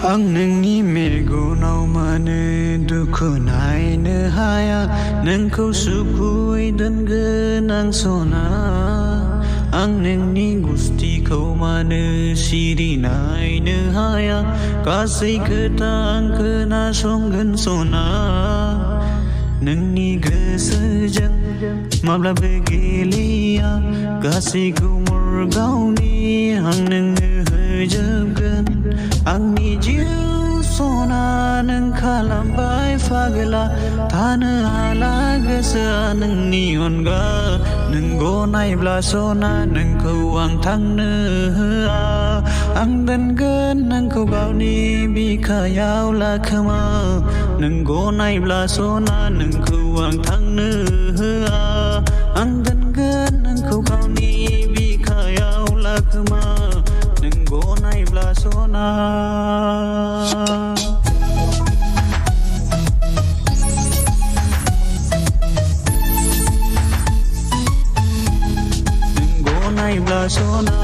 आं नोंनि मेगनाव मानो दुखु नायनो हाया नोंखौ सुखुयै दोनगोन आं सना आं नोंनि गुस्थिखौ मानो सिरि नायनो हाया गासै खोथा आं खोनासंगोन सना नोंनि गोसोजों माब्लाबो गेलेया गासैखौ मुरगावनि आं नोंनो होजोबगोन आंनि जिउ सना नों खालामबाय फागला थानो हाला गोसोआ नोंनि अनगा नों गनायब्ला सना नोंखौ आं थांनो होआ आं दोनगोन नोंखौ गावनि बिखायाव लाखोमा नों गनायब्ला सना नोंखौ आं थांनो होआ आं दोनगोन नोंखौ गावनि बिखायाव लाखोमा नों गनायब्ला सना नों गनायब्ला सना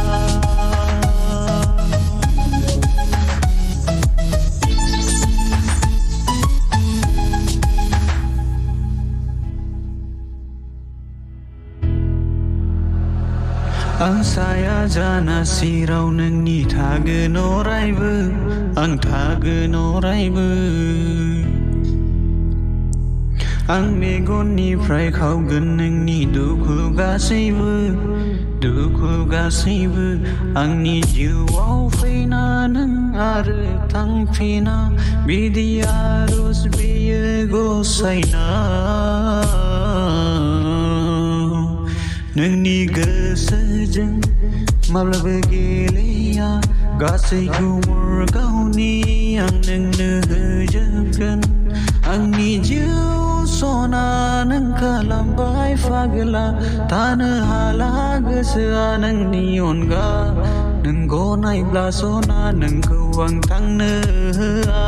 आं साया जाना सिराव नोंनि थागोन अरायबो आं थागोन अरायबो आं मेगननिफ्राय खावगोन नोंनि दुखु गासैबो आंनि जिउआव फैना नों आरो थांफिना बिदि आरज बियो गसायना नोंनि गोसोजों माब्लाबो गेलेया गासैखौ मुरगावनि आं नोंनो होजोबगोन आंनि जिउ सना नों खालामबाय फागला थानो हाला गोसोआ नोंनि अनगा नों गनायब्ला सना नोंखौ आं थांनो होआ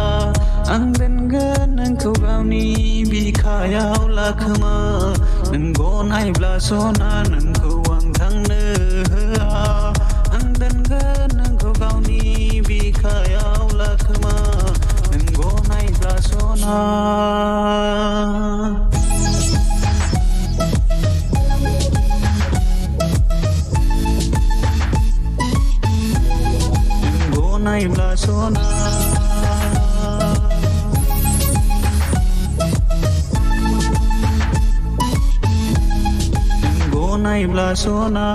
आं दोनगोन नोंखौ गावनि बिखायाव लाखोमा नों गनायब्ला सना नोंखौ आं थांनो होआ आं दोनगोन नोंखौ गावनि बिखायाव लाखोमा नों गनायब्ला सना नों गनायब्ला सना गनायब्ला सना